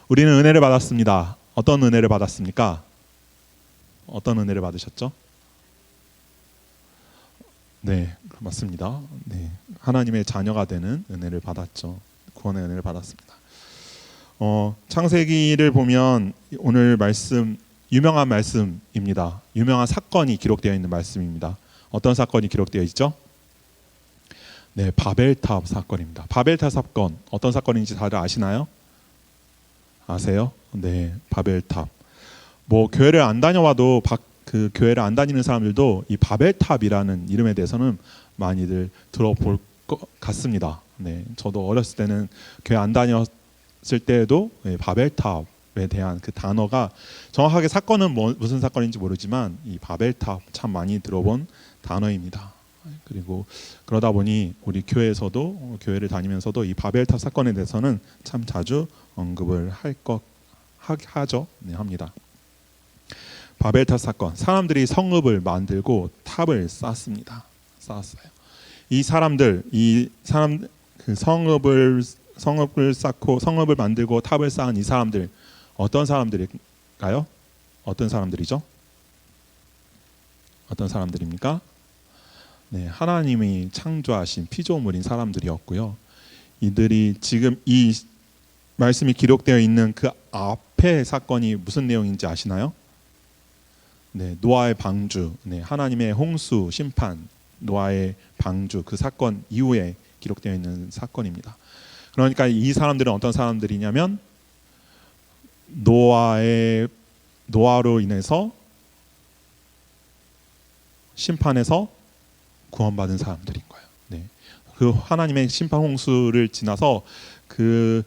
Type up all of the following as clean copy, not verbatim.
우리는 은혜를 받았습니다. 어떤 은혜를 받았습니까? 어떤 은혜를 받으셨죠? 네, 맞습니다. 네, 하나님의 자녀가 되는 은혜를 받았죠. 구원의 은혜를 받았습니다. 창세기를 보면 오늘 말씀 유명한 말씀입니다. 유명한 사건이 기록되어 있는 말씀입니다. 어떤 사건이 기록되어 있죠? 네, 바벨탑 사건입니다. 바벨탑 사건 어떤 사건인지 다들 아시나요? 아세요? 네, 바벨탑. 뭐 교회를 안 다녀와도 그 교회를 안 다니는 사람들도 이 바벨탑이라는 이름에 대해서는 많이들 들어볼 것 같습니다. 네, 저도 어렸을 때는 교회 안 다녔을 때에도 바벨탑에 대한 그 단어가 정확하게 사건은 무슨 사건인지 모르지만 이 바벨탑 참 많이 들어본 단어입니다. 그리고 그러다 보니 우리 교회에서도 교회를 다니면서도 이 바벨탑 사건에 대해서는 참 자주 언급을 하죠. 네, 합니다. 바벨탑 사건, 사람들이 성읍을 만들고 탑을 쌓았습니다. 쌓았어요. 이 사람 그 성읍을 쌓고 성읍을 만들고 탑을 쌓은 이 사람들 어떤 사람들일까요? 어떤 사람들이죠? 어떤 사람들입니까? 네, 하나님이 창조하신 피조물인 사람들이었고요. 이들이 지금 이 말씀이 기록되어 있는 그 앞에 사건이 무슨 내용인지 아시나요? 네, 노아의 방주, 네, 하나님의 홍수 심판, 노아의 방주 그 사건 이후에 기록되어 있는 사건입니다. 그러니까 이 사람들은 어떤 사람들이냐면 노아로 인해서 심판에서 구원받은 사람들인 거예요. 네, 그 하나님의 심판 홍수를 지나서 그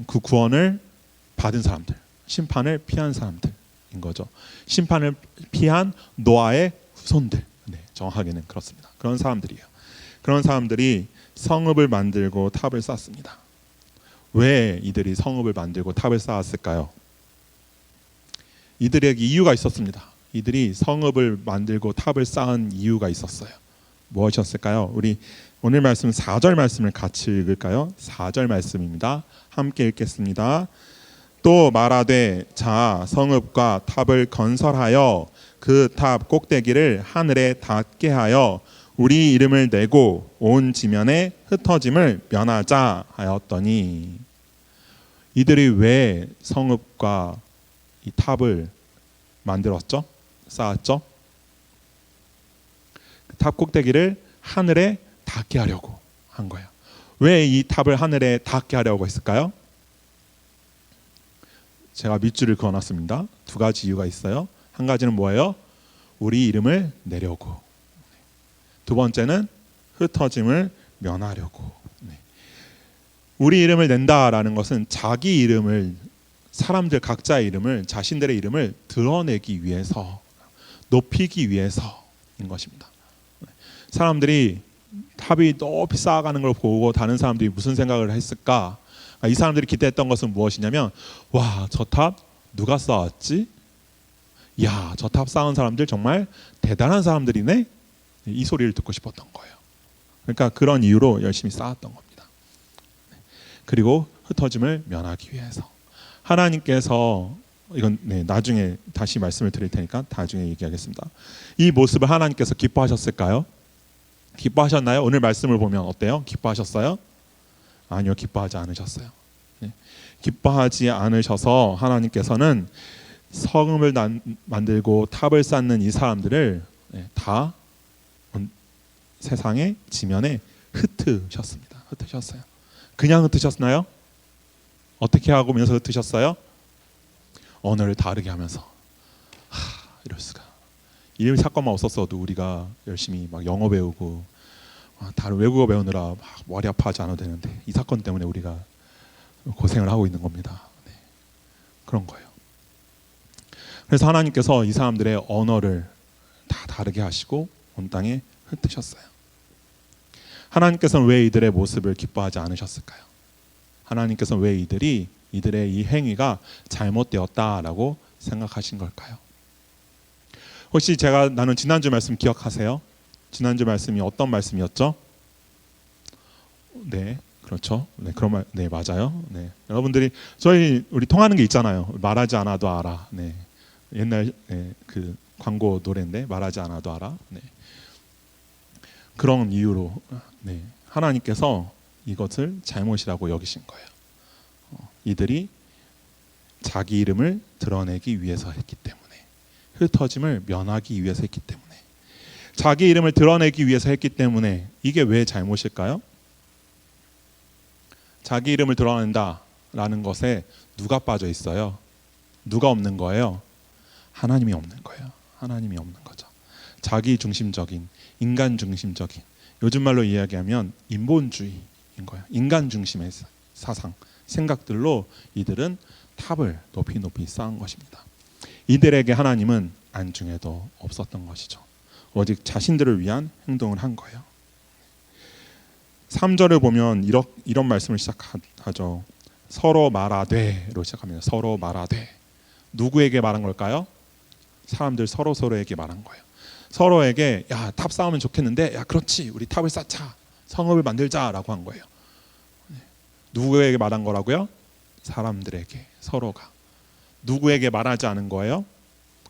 구원을 받은 사람들, 심판을 피한 사람들인 거죠. 심판을 피한 노아의 후손들. 네, 정확하게는 그렇습니다. 그런 사람들이에요. 그런 사람들이 성읍을 만들고 탑을 쌓습니다. 왜 이들이 성읍을 만들고 탑을 쌓았을까요? 이들에게 이유가 있었습니다. 이들이 성읍을 만들고 탑을 쌓은 이유가 있었어요. 무엇이었을까요? 우리 오늘 말씀 4절 말씀을 같이 읽을까요? 4절 말씀입니다. 함께 읽겠습니다. 또 말하되 자 성읍과 탑을 건설하여 그 탑 꼭대기를 하늘에 닿게 하여 우리 이름을 내고 온 지면에 흩어짐을 면하자 하였더니 이들이 왜 성읍과 이 탑을 만들었죠? 쌓았죠? 탑 꼭대기를 하늘에 닿게 하려고 한 거예요. 왜 이 탑을 하늘에 닿게 하려고 했을까요? 제가 밑줄을 그어놨습니다. 두 가지 이유가 있어요. 한 가지는 뭐예요? 우리 이름을 내려고. 두 번째는 흩어짐을 면하려고. 우리 이름을 낸다라는 것은 자기 이름을 사람들 각자의 이름을 자신들의 이름을 드러내기 위해서 높이기 위해서인 것입니다. 사람들이 탑이 높이 쌓아가는 걸 보고 다른 사람들이 무슨 생각을 했을까? 이 사람들이 기대했던 것은 무엇이냐면 와, 저 탑 누가 쌓았지? 야, 저 탑 쌓은 사람들 정말 대단한 사람들이네? 이 소리를 듣고 싶었던 거예요. 그러니까 그런 이유로 열심히 쌓았던 겁니다. 그리고 흩어짐을 면하기 위해서 하나님께서 이건 나중에 다시 말씀을 드릴 테니까 나중에 얘기하겠습니다. 이 모습을 하나님께서 기뻐하셨을까요? 기뻐하셨나요? 오늘 말씀을 보면 어때요? 기뻐하셨어요? 아니요, 기뻐하지 않으셨어요. 기뻐하지 않으셔서 하나님께서는 성읍을 만들고 탑을 쌓는 이 사람들을 다 세상의 지면에 흩으셨습니다. 흩으셨어요. 그냥 흩으셨나요? 어떻게 하면서 흩으셨어요? 언어를 다르게 하면서. 이럴 수가. 이 사건만 없었어도 우리가 열심히 막 영어 배우고 다른 외국어 배우느라 막 머리 아파하지 않아도 되는데 이 사건 때문에 우리가 고생을 하고 있는 겁니다. 네. 그런 거예요. 그래서 하나님께서 이 사람들의 언어를 다 다르게 하시고 온 땅에 흩으셨어요. 하나님께서는 왜 이들의 모습을 기뻐하지 않으셨을까요? 하나님께서는 왜 이들의 이 행위가 잘못되었다라고 생각하신 걸까요? 혹시 제가 나눈 지난주 말씀 기억하세요? 지난주 말씀이 어떤 말씀이었죠? 네, 그렇죠. 네, 그런 말, 네, 맞아요. 네, 여러분들이 우리 통하는 게 있잖아요. 말하지 않아도 알아. 네, 옛날 그 광고 노래인데 말하지 않아도 알아. 네, 그런 이유로 네, 하나님께서 이것을 잘못이라고 여기신 거예요. 이들이 자기 이름을 드러내기 위해서 했기 때문에, 흩어짐을 면하기 위해서 했기 때문에, 자기 이름을 드러내기 위해서 했기 때문에. 이게 왜 잘못일까요? 자기 이름을 드러낸다라는 것에 누가 빠져 있어요? 누가 없는 거예요? 하나님이 없는 거예요. 하나님이 없는 거죠. 자기 중심적인, 인간 중심적인, 요즘 말로 이야기하면 인본주의인 거예요. 인간 중심의 사상, 생각들로 이들은 탑을 높이 쌓은 것입니다. 이들에게 하나님은 안중에도 없었던 것이죠. 오직 자신들을 위한 행동을 한 거예요. 3절을 보면 이런 말씀을 시작하죠. 서로 말하되로 시작합니다. 서로 말하되. 누구에게 말한 걸까요? 사람들 서로에게 말한 거예요. 서로에게 야, 탑 쌓으면 좋겠는데, 야, 그렇지, 우리 탑을 쌓자, 성읍을 만들자라고 한 거예요. 누구에게 말한 거라고요? 사람들에게, 서로가. 누구에게 말하지 않은 거예요?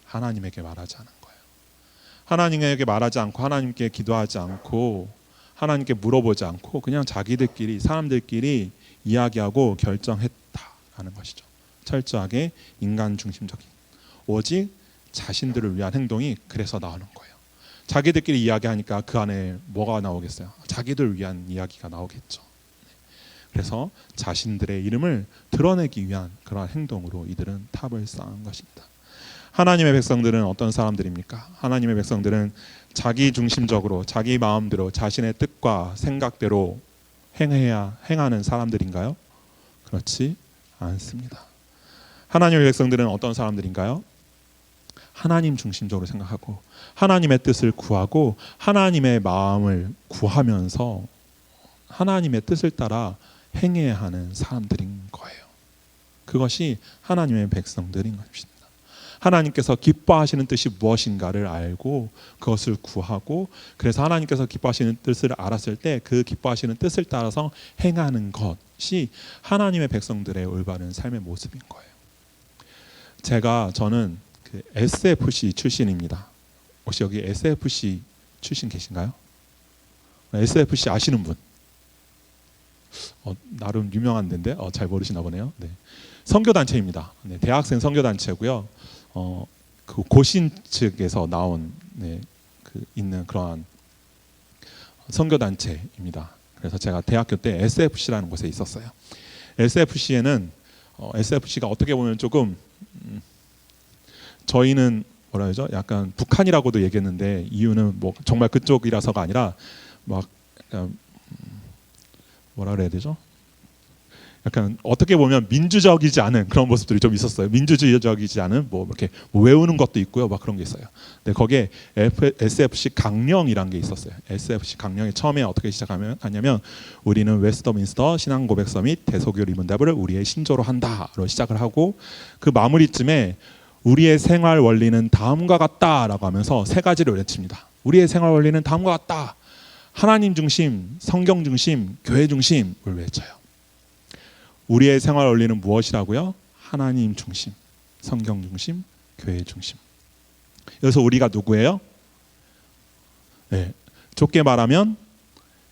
하나님에게 말하지 않은 거예요. 하나님에게 말하지 않고, 하나님께 기도하지 않고, 하나님께 물어보지 않고 그냥 자기들끼리, 사람들끼리 이야기하고 결정했다라는 것이죠. 철저하게 인간 중심적인, 오직 자신들을 위한 행동이 그래서 나오는 거예요. 자기들끼리 이야기하니까 그 안에 뭐가 나오겠어요? 자기들 위한 이야기가 나오겠죠. 그래서 자신들의 이름을 드러내기 위한 그러한 행동으로 이들은 탑을 쌓은 것입니다. 하나님의 백성들은 어떤 사람들입니까? 하나님의 백성들은 자기 중심적으로, 자기 마음대로, 자신의 뜻과 생각대로 행하는 사람들인가요? 그렇지 않습니다. 하나님의 백성들은 어떤 사람들인가요? 하나님 중심적으로 생각하고 하나님의 뜻을 구하고 하나님의 마음을 구하면서 하나님의 뜻을 따라 행해야 하는 사람들인 거예요. 그것이 하나님의 백성들인 것입니다. 하나님께서 기뻐하시는 뜻이 무엇인가를 알고 그것을 구하고, 그래서 하나님께서 기뻐하시는 뜻을 알았을 때 그 기뻐하시는 뜻을 따라서 행하는 것이 하나님의 백성들의 올바른 삶의 모습인 거예요. 저는 그 SFC 출신입니다. 혹시 여기 SFC 출신 계신가요? SFC 아시는 분? 나름 유명한 데인데 잘 모르시나 보네요. 네. 선교단체입니다. 네, 대학생 선교단체고요. 그 고신 측에서 나온 있는 그러한 선교단체입니다. 그래서 제가 대학교 때 SFC라는 곳에 있었어요. SFC에는 SFC가 어떻게 보면 조금 저희는 뭐라 그러죠? 약간 북한이라고도 얘기했는데, 이유는 뭐 정말 그쪽이라서가 아니라 막 약간 뭐라 그래야 되죠? 약간 어떻게 보면 민주적이지 않은 그런 모습들이 좀 있었어요. 민주주의적이지 않은 뭐 이렇게 외우는 것도 있고요, 막 그런 게 있어요. 근데 거기에 SFC 강령이란 게 있었어요. SFC 강령이 처음에 어떻게 시작하냐면 우리는 웨스터민스터 신앙 고백 서밋 대소교 리문답을 우리의 신조로 한다로 시작을 하고, 그 마무리쯤에 우리의 생활 원리는 다음과 같다라고 하면서 세 가지를 외칩니다. 우리의 생활 원리는 다음과 같다. 하나님 중심, 성경 중심, 교회 중심을 외쳐요. 우리의 생활 원리는 무엇이라고요? 하나님 중심, 성경 중심, 교회 중심. 여기서 우리가 누구예요? 네, 좁게 말하면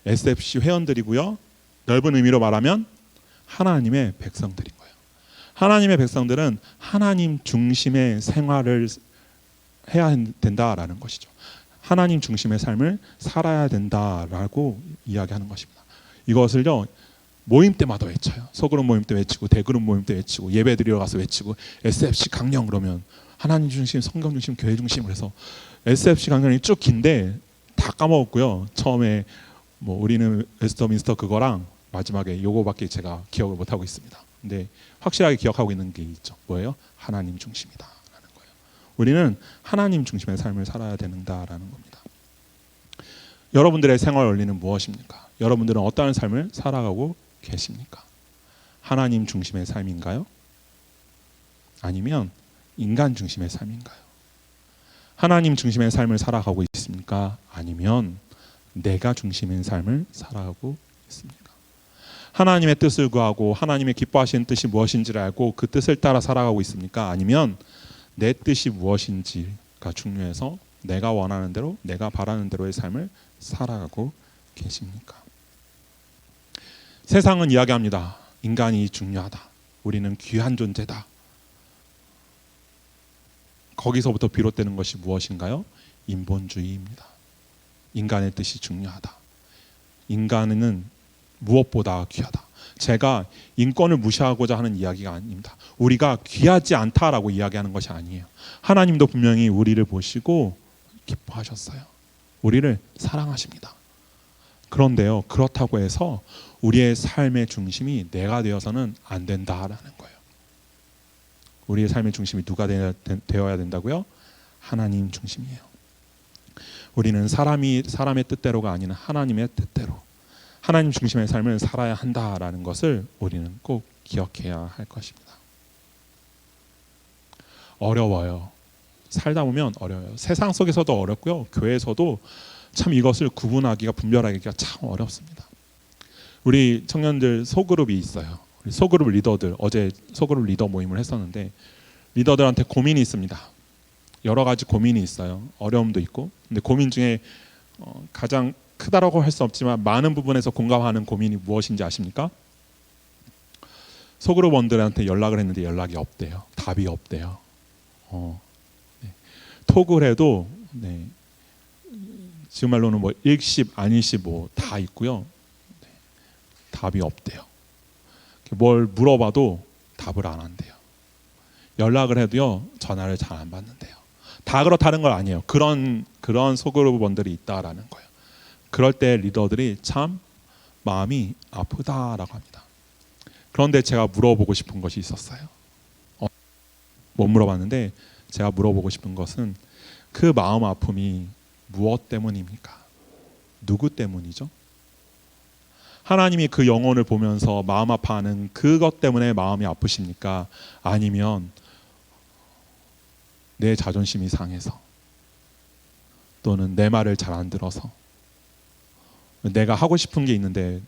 SFC 회원들이고요. 넓은 의미로 말하면 하나님의 백성들인 거예요. 하나님의 백성들은 하나님 중심의 생활을 해야 된다라는 것이죠. 하나님 중심의 삶을 살아야 된다라고 이야기하는 것입니다. 이것을요, 모임 때마다 외쳐요. 소그룹 모임 때 외치고, 대그룹 모임 때 외치고, 예배 드리러 가서 외치고, SFC 강령 그러면 하나님 중심, 성경 중심, 교회 중심. 그래서 SFC 강령이 쭉 긴데 다 까먹었고요. 처음에 뭐 우리는 웨스터민스터 그거랑 마지막에 요거밖에 제가 기억을 못 하고 있습니다. 근데 확실하게 기억하고 있는 게 있죠. 뭐예요? 하나님 중심이다라는 거예요. 우리는 하나님 중심의 삶을 살아야 된다라는 겁니다. 여러분들의 생활 원리는 무엇입니까? 여러분들은 어떠한 삶을 살아가고 계십니까? 하나님 중심의 삶인가요? 아니면 인간 중심의 삶인가요? 하나님 중심의 삶을 살아가고 있습니까? 아니면 내가 중심인 삶을 살아가고 있습니까? 하나님의 뜻을 구하고 하나님의 기뻐하시는 뜻이 무엇인지를 알고 그 뜻을 따라 살아가고 있습니까? 아니면 내 뜻이 무엇인지가 중요해서 내가 원하는 대로, 내가 바라는 대로의 삶을 살아가고 계십니까? 세상은 이야기합니다. 인간이 중요하다. 우리는 귀한 존재다. 거기서부터 비롯되는 것이 무엇인가요? 인본주의입니다. 인간의 뜻이 중요하다. 인간은 무엇보다 귀하다. 제가 인권을 무시하고자 하는 이야기가 아닙니다. 우리가 귀하지 않다라고 이야기하는 것이 아니에요. 하나님도 분명히 우리를 보시고 기뻐하셨어요. 우리를 사랑하십니다. 그런데요, 그렇다고 해서 우리의 삶의 중심이 내가 되어서는 안 된다라는 거예요. 우리의 삶의 중심이 누가 되어야 된다고요? 하나님 중심이에요. 우리는 사람의 뜻대로가 아닌 하나님의 뜻대로 하나님 중심의 삶을 살아야 한다라는 것을 우리는 꼭 기억해야 할 것입니다. 어려워요. 살다 보면 어려워요. 세상 속에서도 어렵고요. 교회에서도 참 이것을 구분하기가 분별하기가 참 어렵습니다. 우리 청년들 소그룹이 있어요. 우리 소그룹 리더들, 어제 소그룹 리더 모임을 했었는데 리더들한테 고민이 있습니다. 여러 가지 고민이 있어요. 어려움도 있고. 근데 고민 중에 가장 크다라고 할 수 없지만 많은 부분에서 공감하는 고민이 무엇인지 아십니까? 소그룹원들한테 연락을 했는데 연락이 없대요. 답이 없대요. 네. 톡을 해도 네. 지금 말로는 뭐 일십, 안일십 뭐 다 있고요. 네. 답이 없대요. 뭘 물어봐도 답을 안 한대요. 연락을 해도요 전화를 잘 안 받는데요. 다 그렇다는 건 아니에요. 그런 소그룹원들이 있다라는 거예요. 그럴 때 리더들이 참 마음이 아프다라고 합니다. 그런데 제가 물어보고 싶은 것이 있었어요. 못 물어봤는데 제가 물어보고 싶은 것은 그 마음 아픔이 무엇 때문입니까? 누구 때문이죠? 하나님이 그 영혼을 보면서 마음 아파하는 그것 때문에 마음이 아프십니까? 아니면 내 자존심이 상해서 또는 내 말을 잘 안 들어서 내가 하고 싶은 게 있는데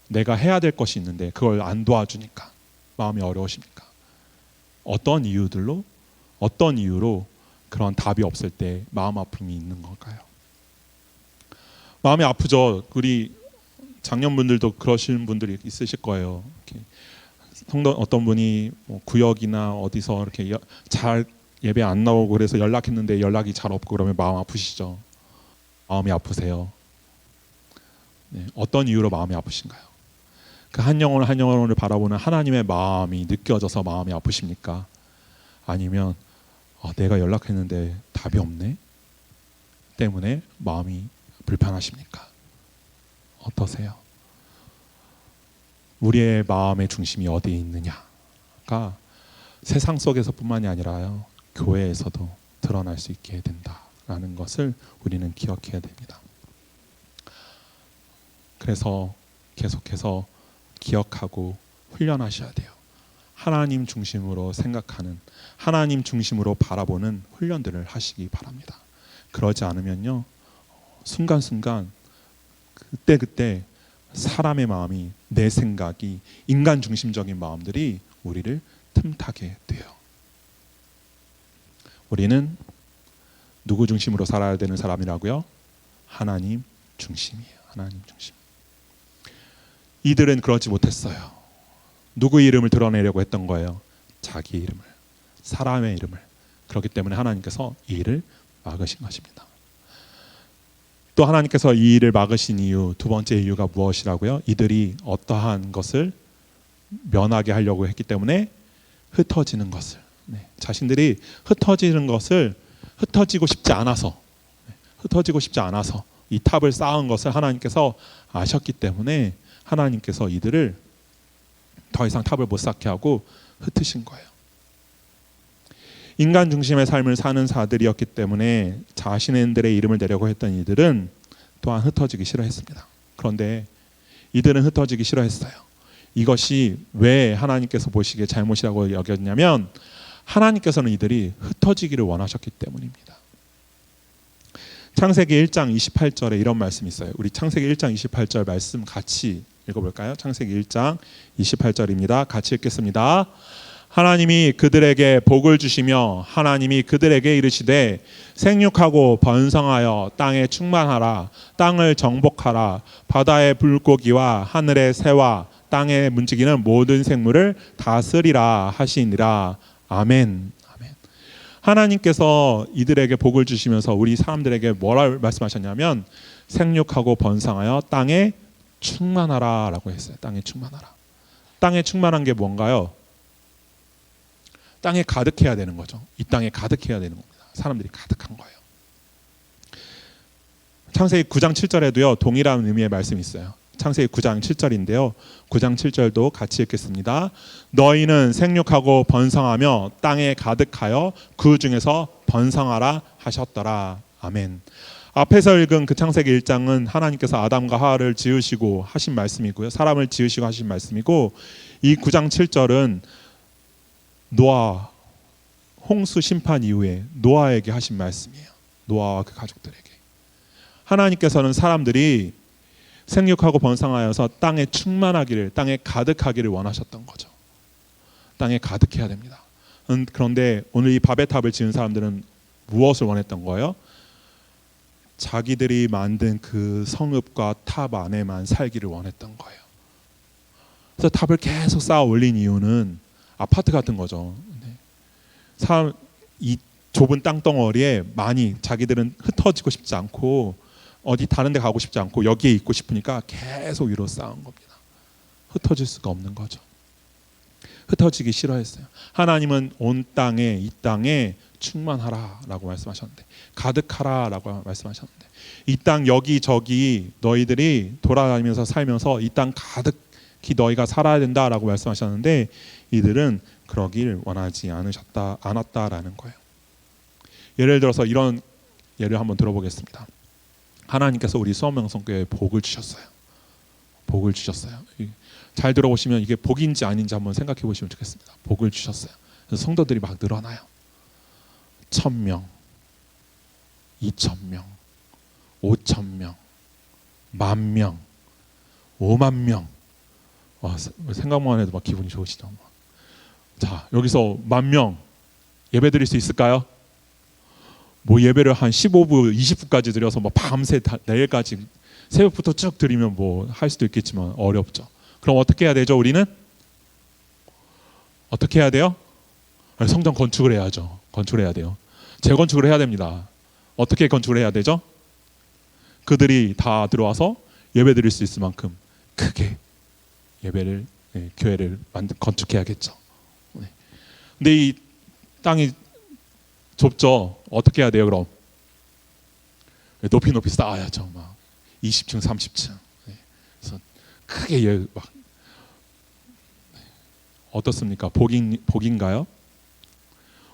내가 해야 될 것이 있는데 그걸 안 도와주니까 마음이 어려우십니까? 어떤 이유로 그런 답이 없을 때 마음 아픔이 있는 걸까요? 마음이 아프죠. 우리 장년분들도 그러시는 분들이 있으실 거예요. 성도 어떤 분이 뭐 구역이나 어디서 이렇게 잘 예배 안 나오고 그래서 연락했는데 연락이 잘 없고 그러면 마음 아프시죠. 마음이 아프세요. 네, 어떤 이유로 마음이 아프신가요? 그 한 영혼을 바라보는 하나님의 마음이 느껴져서 마음이 아프십니까? 아니면 내가 연락했는데 답이 없네 때문에 마음이 불편하십니까? 어떠세요? 우리의 마음의 중심이 어디에 있느냐가 세상 속에서뿐만이 아니라요 교회에서도 드러날 수 있게 된다라는 것을 우리는 기억해야 됩니다. 그래서 계속해서 기억하고 훈련하셔야 돼요. 하나님 중심으로 생각하는, 하나님 중심으로 바라보는 훈련들을 하시기 바랍니다. 그러지 않으면요 순간순간 그때 사람의 마음이, 내 생각이, 인간 중심적인 마음들이 우리를 틈타게 돼요. 우리는 누구 중심으로 살아야 되는 사람이라고요? 하나님 중심이에요. 하나님 중심. 이들은 그러지 못했어요. 누구의 이름을 드러내려고 했던 거예요? 자기 이름을, 사람의 이름을. 그렇기 때문에 하나님께서 이 일을 막으신 것입니다. 또 하나님께서 이 일을 막으신 이유, 두 번째 이유가 무엇이라고요? 이들이 어떠한 것을 면하게 하려고 했기 때문에 흩어지는 것을, 자신들이 흩어지고 싶지 않아서 이 탑을 쌓은 것을 하나님께서 아셨기 때문에 하나님께서 이들을 더 이상 탑을 못 쌓게 하고 흩으신 거예요. 인간 중심의 삶을 사는 자들이었기 때문에 자신들의 이름을 내려고 했던 이들은 또한 흩어지기 싫어했습니다. 그런데 이들은 흩어지기 싫어했어요. 이것이 왜 하나님께서 보시기에 잘못이라고 여겼냐면 하나님께서는 이들이 흩어지기를 원하셨기 때문입니다. 창세기 1장 28절에 이런 말씀이 있어요. 우리 창세기 1장 28절 말씀 같이 읽어볼까요? 창세기 1장 28절입니다. 같이 읽겠습니다. 하나님이 그들에게 복을 주시며 하나님이 그들에게 이르시되 생육하고 번성하여 땅에 충만하라. 땅을 정복하라. 바다의 물고기와 하늘의 새와 땅에 움직이는 모든 생물을 다스리라 하시니라. 아멘. 아멘. 하나님께서 이들에게 복을 주시면서 우리 사람들에게 뭐라 말씀하셨냐면 생육하고 번성하여 땅에 충만하라 라고 했어요. 땅에 충만하라. 땅에 충만한 게 뭔가요? 땅에 가득해야 되는 거죠. 이 땅에 가득해야 되는 겁니다. 사람들이 가득한 거예요. 창세기 9장 7절에도요. 동일한 의미의 말씀이 있어요. 창세기 9장 7절인데요. 9장 7절도 같이 읽겠습니다. 너희는 생육하고 번성하며 땅에 가득하여 그 중에서 번성하라 하셨더라. 아멘. 앞에서 읽은 그 창세기 1장은 하나님께서 아담과 하와를 지으시고 하신 말씀이고요. 사람을 지으시고 하신 말씀이고, 이 9장 7절은 노아 홍수 심판 이후에 노아에게 하신 말씀이에요. 노아와 그 가족들에게. 하나님께서는 사람들이 생육하고 번성하여서 땅에 충만하기를, 땅에 가득하기를 원하셨던 거죠. 땅에 가득해야 됩니다. 그런데 오늘 이 바벨 탑을 지은 사람들은 무엇을 원했던 거예요? 자기들이 만든 그 성읍과 탑 안에만 살기를 원했던 거예요. 그래서 탑을 계속 쌓아 올린 이유는 아파트 같은 거죠. 사람 이 좁은 땅덩어리에 많이 자기들은 흩어지고 싶지 않고 어디 다른 데 가고 싶지 않고 여기에 있고 싶으니까 계속 위로 쌓은 겁니다. 흩어질 수가 없는 거죠. 흩어지기 싫어했어요. 하나님은 온 땅에, 이 땅에 충만하라라고 말씀하셨는데, 가득하라라고 말씀하셨는데, 이 땅 여기저기 너희들이 돌아다니면서 살면서 이 땅 가득히 너희가 살아야 된다라고 말씀하셨는데, 이들은 그러길 원하지 않았다라는 거예요. 예를 들어서 이런 예를 한번 들어보겠습니다. 하나님께서 우리 수원명성교회에 복을 주셨어요. 복을 주셨어요. 잘 들어보시면 이게 복인지 아닌지 한번 생각해 보시면 좋겠습니다. 복을 주셨어요. 그래서 성도들이 막 늘어나요. 1,000명, 2,000명, 5,000명, 10,000명, 50,000명. 와, 생각만 해도 막 기분이 좋으시죠. 자, 여기서 10,000명 예배 드릴 수 있을까요? 뭐 예배를 한 15분, 20분까지 드려서 뭐 밤새 내일까지 새벽부터 쭉 드리면 뭐 할 수도 있겠지만 어렵죠. 그럼 어떻게 해야 되죠? 우리는 어떻게 해야 돼요? 성전 건축을 해야죠. 건축을 해야 돼요. 재건축을 해야 됩니다. 어떻게 건축을 해야 되죠? 그들이 다 들어와서 예배 드릴 수 있을 만큼 크게 예배를, 교회를 건축해야겠죠. 근데 이 땅이 좁죠. 어떻게 해야 돼요? 그럼 높이 쌓아야죠. 막 20층, 30층. 그래서 크게 막 어떻습니까? 복인가요?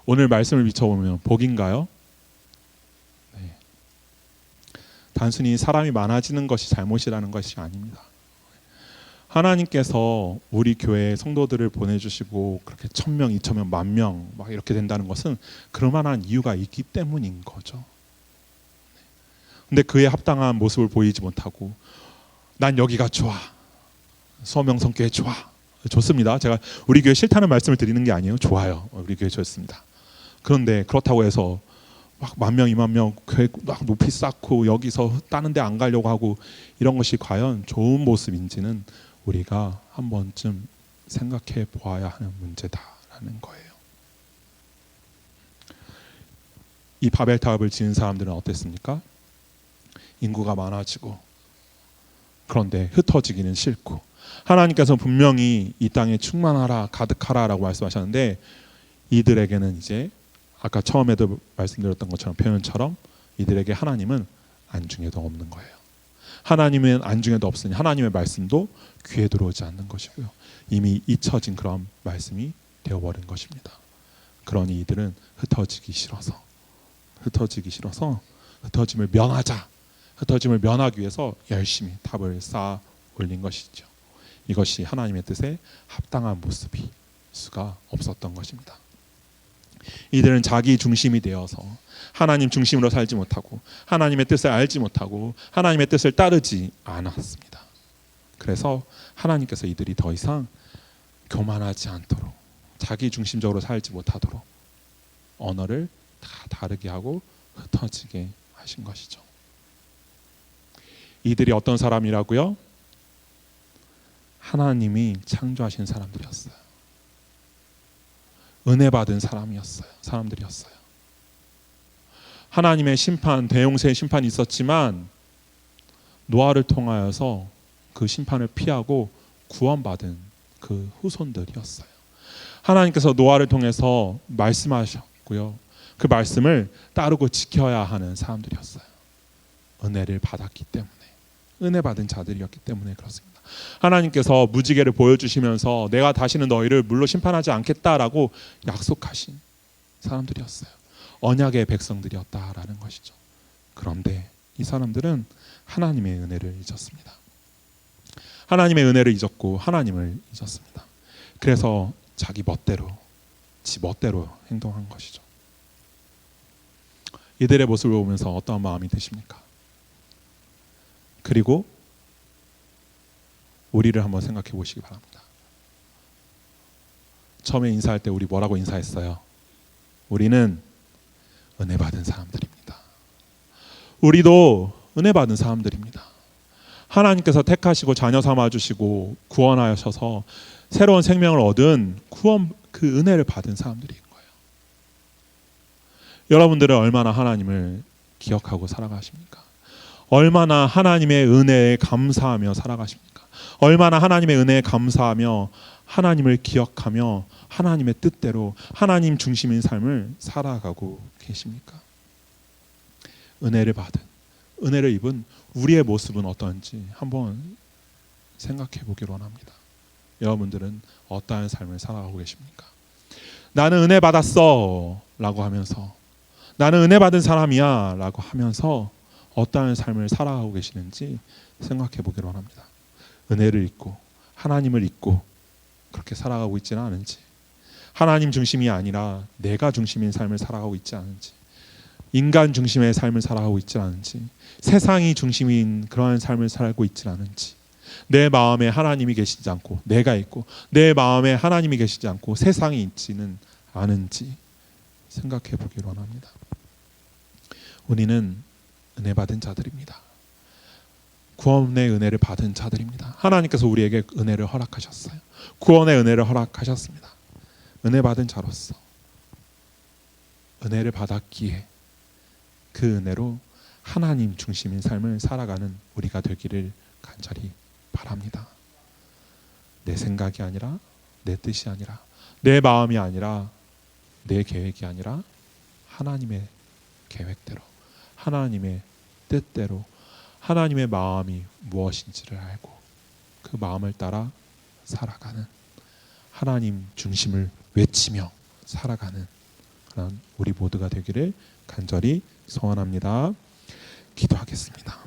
오늘 말씀을 비춰보면 복인가요? 네. 단순히 사람이 많아지는 것이 잘못이라는 것이 아닙니다. 하나님께서 우리 교회 성도들을 보내주시고 그렇게 1,000명, 2,000명, 10,000명 막 이렇게 된다는 것은 그럴만한 이유가 있기 때문인 거죠. 근데 그에 합당한 모습을 보이지 못하고 난 여기가 좋아, 수원명성교회 좋아, 좋습니다. 제가 우리 교회 싫다는 말씀을 드리는 게 아니에요. 좋아요. 우리 교회 좋습니다. 그런데 그렇다고 해서 막 10,000명, 20,000명 교회 막 높이 쌓고 여기서 다른 데 안 가려고 하고 이런 것이 과연 좋은 모습인지는 우리가 한 번쯤 생각해 보아야 하는 문제다라는 거예요. 이 바벨탑을 지은 사람들은 어땠습니까? 인구가 많아지고 그런데 흩어지기는 싫고, 하나님께서 분명히 이 땅에 충만하라, 가득하라라고 말씀하셨는데 이들에게는 이제 아까 처음에도 말씀드렸던 것처럼 표현처럼 이들에게 하나님은 안중에도 없는 거예요. 하나님은 안중에도 없으니 하나님의 말씀도 귀에 들어오지 않는 것이고요. 이미 잊혀진 그런 말씀이 되어버린 것입니다. 그러니 이들은 흩어지기 싫어서 흩어짐을 면하자, 흩어짐을 면하기 위해서 열심히 탑을 쌓아 올린 것이죠. 이것이 하나님의 뜻에 합당한 모습일 수가 없었던 것입니다. 이들은 자기 중심이 되어서 하나님 중심으로 살지 못하고 하나님의 뜻을 알지 못하고 하나님의 뜻을 따르지 않았습니다. 그래서 하나님께서 이들이 더 이상 교만하지 않도록, 자기 중심적으로 살지 못하도록 언어를 다 다르게 하고 흩어지게 하신 것이죠. 이들이 어떤 사람이라고요? 하나님이 창조하신 사람들이었어요. 은혜 받은 사람들이었어요. 하나님의 심판, 대용서의 심판이 있었지만 노아를 통하여서 그 심판을 피하고 구원받은 그 후손들이었어요. 하나님께서 노아를 통해서 말씀하셨고요. 그 말씀을 따르고 지켜야 하는 사람들이었어요. 은혜를 받았기 때문에, 은혜 받은 자들이었기 때문에 그렇습니다. 하나님께서 무지개를 보여주시면서 내가 다시는 너희를 물로 심판하지 않겠다라고 약속하신 사람들이었어요. 언약의 백성들이었다라는 것이죠. 그런데 이 사람들은 하나님의 은혜를 잊었습니다. 하나님의 은혜를 잊었고 하나님을 잊었습니다. 그래서 자기 멋대로, 지 멋대로 행동한 것이죠. 이들의 모습을 보면서 어떠한 마음이 드십니까? 그리고 우리를 한번 생각해 보시기 바랍니다. 처음에 인사할 때 우리 뭐라고 인사했어요? 우리는 은혜 받은 사람들입니다. 우리도 은혜 받은 사람들입니다. 하나님께서 택하시고 자녀 삼아주시고 구원하셔서 새로운 생명을 얻은 구원, 그 은혜를 받은 사람들인 거예요. 여러분들은 얼마나 하나님을 기억하고 살아가십니까? 얼마나 하나님의 은혜에 감사하며 살아가십니까? 얼마나 하나님의 은혜에 감사하며 하나님을 기억하며 하나님의 뜻대로 하나님 중심인 삶을 살아가고 계십니까? 은혜를 받은, 은혜를 입은 우리의 모습은 어떤지 한번 생각해 보기를 원합니다. 여러분들은 어떠한 삶을 살아가고 계십니까? 나는 은혜 받았어 라고 하면서, 나는 은혜 받은 사람이야 라고 하면서 어떠한 삶을 살아가고 계시는지 생각해 보기를 원합니다. 은혜를 잊고 하나님을 잊고 그렇게 살아가고 있지는 않은지, 하나님 중심이 아니라 내가 중심인 삶을 살아가고 있지 않은지, 인간 중심의 삶을 살아가고 있지 않은지, 세상이 중심인 그러한 삶을 살고 있지 않은지, 내 마음에 하나님이 계시지 않고 내가 있고 내 마음에 하나님이 계시지 않고 세상이 있지는 않은지 생각해 보기를 원합니다. 우리는 은혜 받은 자들입니다. 구원의 은혜를 받은 자들입니다. 하나님께서 우리에게 은혜를 허락하셨어요. 구원의 은혜를 허락하셨습니다. 은혜 받은 자로서 은혜를 받았기에 그 은혜로 하나님 중심인 삶을 살아가는 우리가 되기를 간절히 바랍니다. 내 생각이 아니라, 내 뜻이 아니라, 내 마음이 아니라, 내 계획이 아니라 하나님의 계획대로, 하나님의 뜻대로, 하나님의 마음이 무엇인지를 알고 그 마음을 따라 살아가는, 하나님 중심을 외치며 살아가는 그런 우리 모두가 되기를 간절히 소원합니다. 기도하겠습니다.